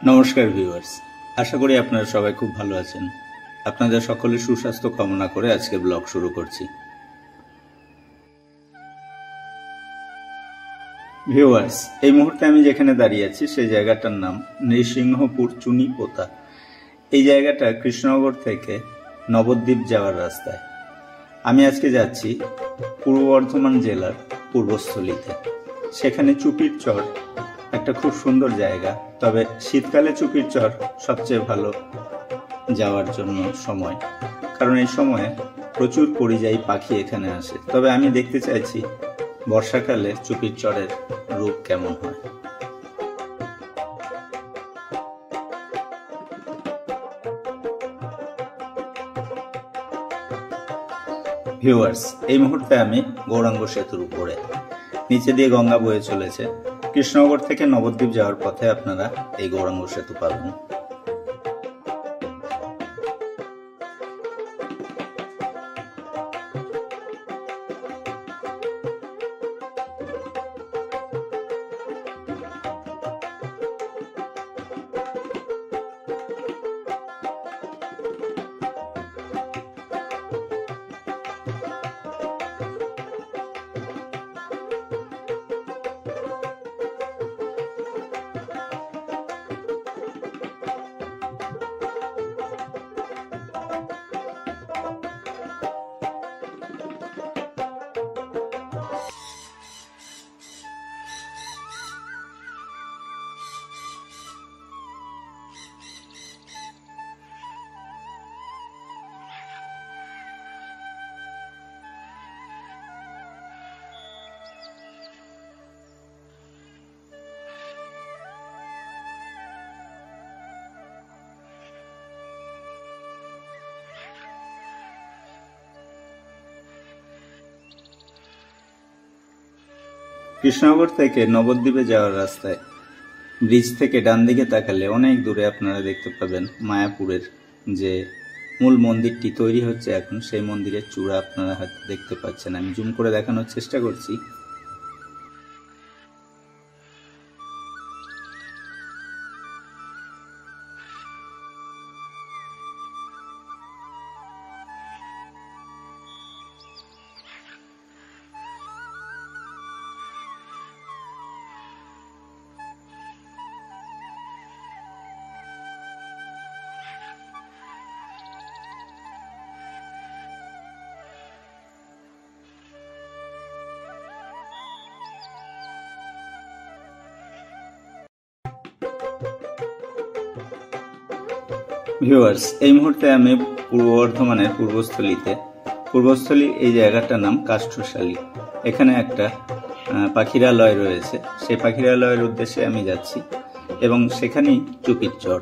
নমস্কার ভিউয়ার্স, আশা করি আপনারা সবাই খুব ভালো আছেন। আপনাদের সকলের সুস্বাস্থ্য কামনা করে আজকে ব্লগ শুরু করছি। ভিউয়ার্স, এই মুহূর্তে আমি যেখানে দাঁড়িয়ে আছি সেই জায়গাটার নাম নৃসিংহপুর চুনি পোতা। এই জায়গাটা কৃষ্ণনগর থেকে নবদ্বীপ যাওয়ার রাস্তায়। আমি আজকে যাচ্ছি পূর্ব বর্ধমান জেলার পূর্বস্থলীতে। সেখানে চুপির চর একটা খুব সুন্দর জায়গা, তবে শীতকালে চুপির চর সবচেয়ে ভালো যাওয়ার জন্য সময়, কারণ এই সময়ে প্রচুর পরিযায়ী পাখি এখানে আসে। তবে আমি দেখতে চাইছি বর্ষাকালে চুপির চরের রূপ কেমন হয়। ভিউয়ার্স, এই মুহূর্তে আমি গৌরাঙ্গ সেতুর উপরে, নিচে দিয়ে গঙ্গা বয়ে চলেছে। কৃষ্ণনগর থেকে নবদ্বীপ যাওয়ার পথে আপনারা এই গৌরাঙ্গ সেতু পাবেন। কৃষ্ণনগর থেকে নবদ্বীপে যাওয়ার রাস্তায় ব্রিজ থেকে ডান দিকে তাকালে অনেক দূরে আপনারা দেখতে পাবেন মায়াপুরের যে মূল মন্দিরটি তৈরি হচ্ছে এখন, সেই মন্দিরের চূড়া আপনারা হয়তো দেখতে পাচ্ছেন। আমি জুম করে দেখানোর চেষ্টা করছি। ভিউয়ার্স, এই মুহূর্তে আমি পূর্ব বর্ধমানের পূর্বস্থলী এই জায়গাটার নাম কাষ্ঠশালী। এখানে একটা পাখিরালয় রয়েছে, সেই পাখিরালয়ের উদ্দেশ্যে আমি যাচ্ছি এবং সেখানেই চুপির চর।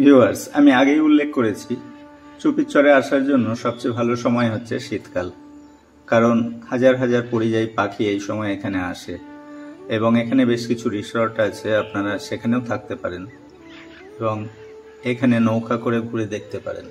ভিউয়ার্স, আমি আগেই উল্লেখ করেছি চুপির চরে আসার জন্য সবচেয়ে ভালো সময় হচ্ছে শীতকাল, কারণ হাজার হাজার পরিযায়ী পাখি এই সময় এখানে আসে এবং এখানে বেশ কিছু রিসর্ট আছে, আপনারা সেখানেও থাকতে পারেন এবং এখানে নৌকা করে ঘুরে দেখতে পারেন।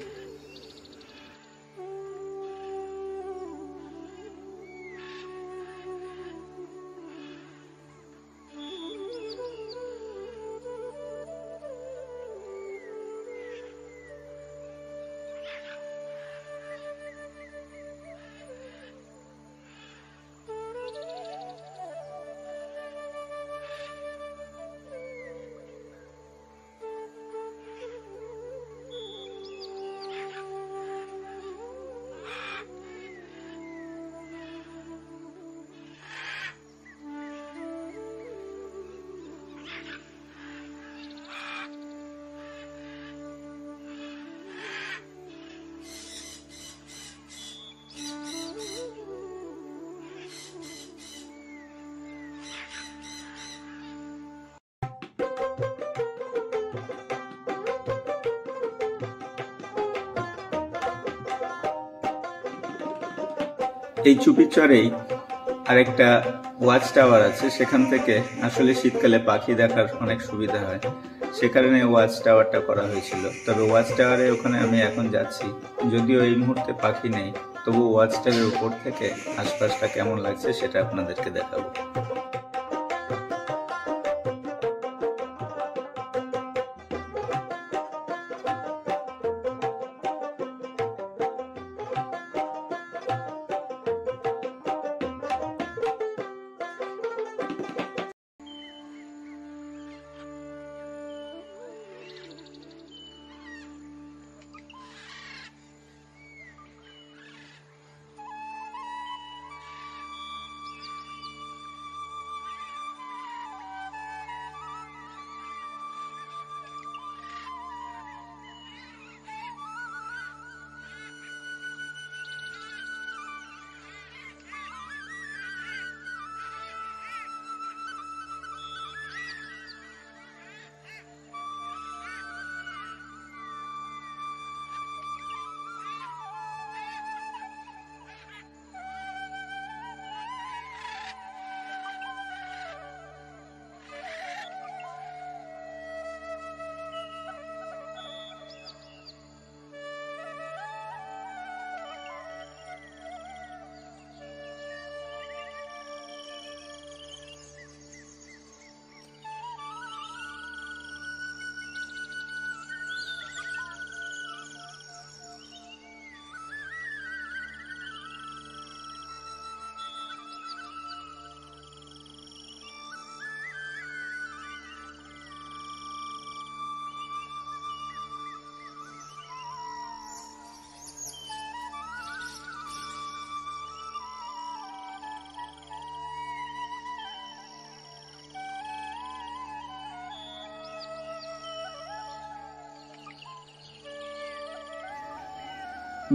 এই চুপিচরেই আরেকটা ওয়াচ টাওয়ার আছে, সেখান থেকে আসলে শীতকালে পাখি দেখার অনেক সুবিধা হয়, সে কারণে ওয়াচ টাওয়ারটা করা হয়েছিল। তবে ওয়াচ টাওয়ারে ওখানে আমি এখন যাচ্ছি, যদিও এই মুহূর্তে পাখি নেই, তবু ওয়াচ টাওয়ারের উপর থেকে আশপাশটা কেমন লাগছে সেটা আপনাদেরকে দেখাবো।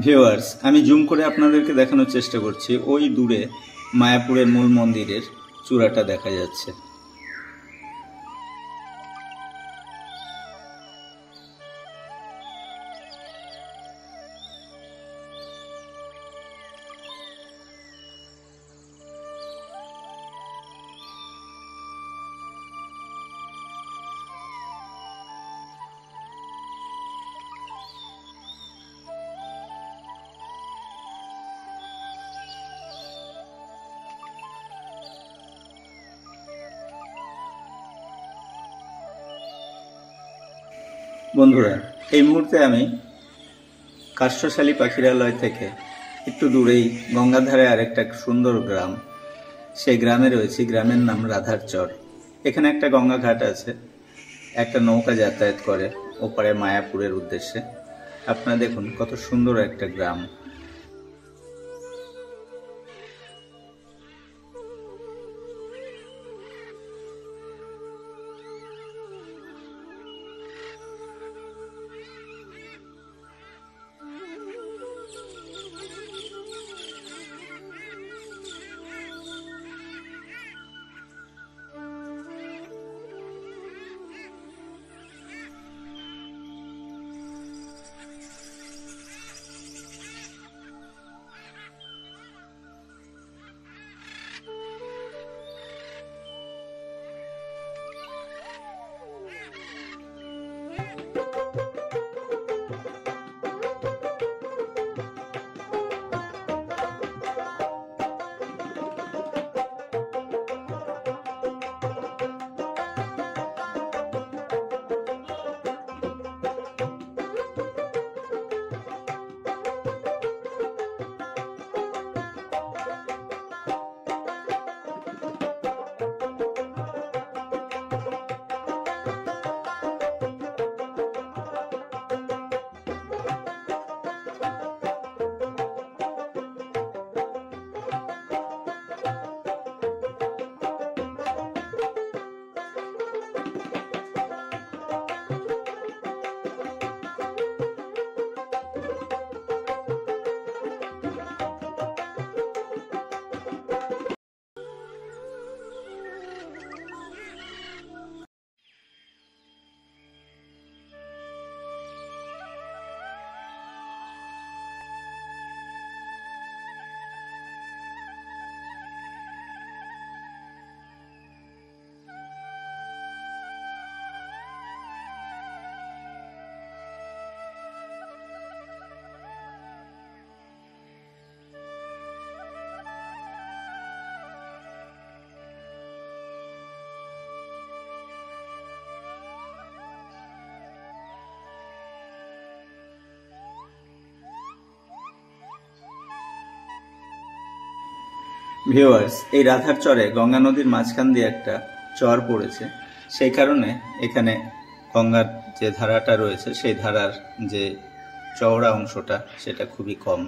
ভিউয়ার্স, আমি জুম করে আপনাদেরকে দেখানোর চেষ্টা করছি, ওই দূরে মায়াপুরের মূল মন্দিরের চূড়াটা দেখা যাচ্ছে। বন্ধুরা, এই মুহূর্তে আমি কাষ্ঠশালী পাখিরালয় থেকে একটু দূরেই গঙ্গাধারে আরেকটা সুন্দর গ্রাম, সেই গ্রামে রয়েছি। গ্রামের নাম রাধারচর। এখানে একটা গঙ্গা ঘাট আছে, একটা নৌকা যাতায়াত করে ওপারে মায়াপুরের উদ্দেশ্যে। আপনারা দেখুন কত সুন্দর একটা গ্রাম। ভিউয়ার্স, এই রাধার চরে গঙ্গা নদীর মাঝখান দিয়ে একটা চর পড়েছে, সেই কারণে এখানে গঙ্গার যে ধারাটা রয়েছে সেই ধারার যে চওড়া অংশটা সেটা খুবই কম।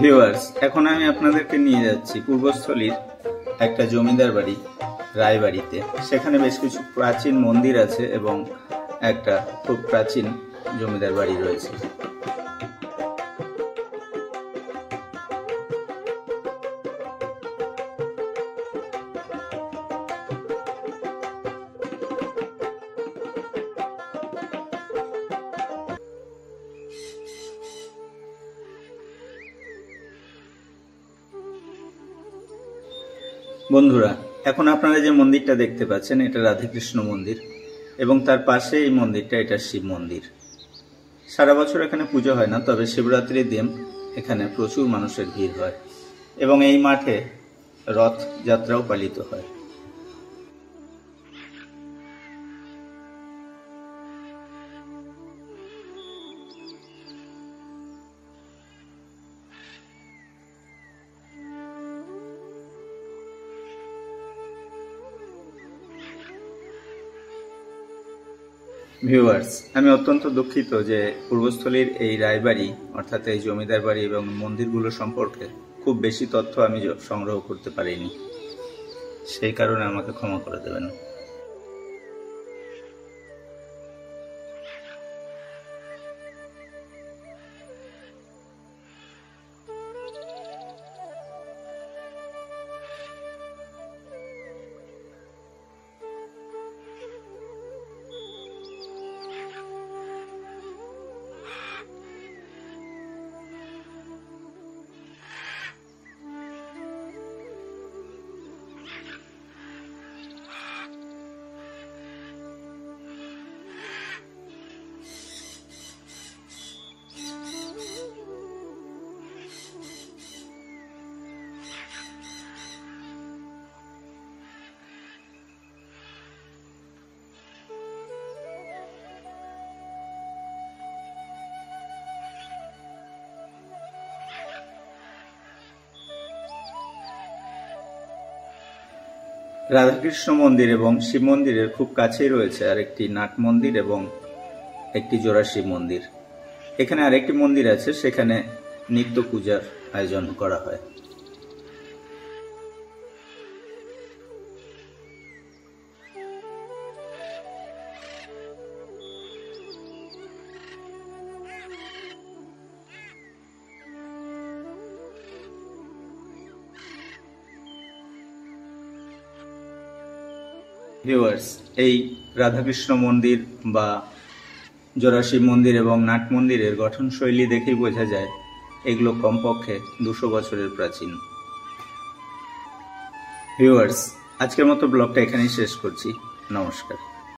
ভিউয়ার্স, এখন আমি আপনাদেরকে নিয়ে যাচ্ছি পূর্বস্থলীর একটা জমিদার বাড়ি, রায়বাড়িতে। সেখানে বেশ কিছু প্রাচীন মন্দির আছে এবং একটা খুব প্রাচীন জমিদার বাড়ি রয়েছে। বন্ধুরা, এখন আপনারা যে মন্দিরটা দেখতে পাচ্ছেন এটা রাধাকৃষ্ণ মন্দির এবং তার পাশে এই মন্দিরটা, এটা শিব মন্দির। সারা বছর এখানে পুজো হয় না, তবে শিবরাত্রির দিন এখানে প্রচুর মানুষের ভিড় হয় এবং এই মাঠে রথ যাত্রাও পালিত হয়। ভিউয়ার্স, আমি অত্যন্ত দুঃখিত যে পূর্বস্থলীর এই রায়বাড়ি অর্থাৎ এই জমিদার বাড়ি এবং মন্দিরগুলো সম্পর্কে খুব বেশি তথ্য আমি সংগ্রহ করতে পারিনি, সেই কারণে আমাকে ক্ষমা করে দেবেন। রাধাকৃষ্ণ মন্দির এবং শিব মন্দিরের খুব কাছেই রয়েছে আরেকটি নাট মন্দির এবং একটি জোড়া শিব মন্দির। এখানে আরেকটি মন্দির আছে, সেখানে নিত্য পূজার আয়োজন করা হয়। ভিউয়ার্স, এই রাধাকৃষ্ণ মন্দির বা জোড়াশিব মন্দির এবং নাট মন্দিরের গঠনশৈলী দেখেই বোঝা যায় এগুলো কমপক্ষে 200 বছরের প্রাচীন। ভিউয়ার্স, আজকের মতো ব্লগটা এখানেই শেষ করছি। নমস্কার।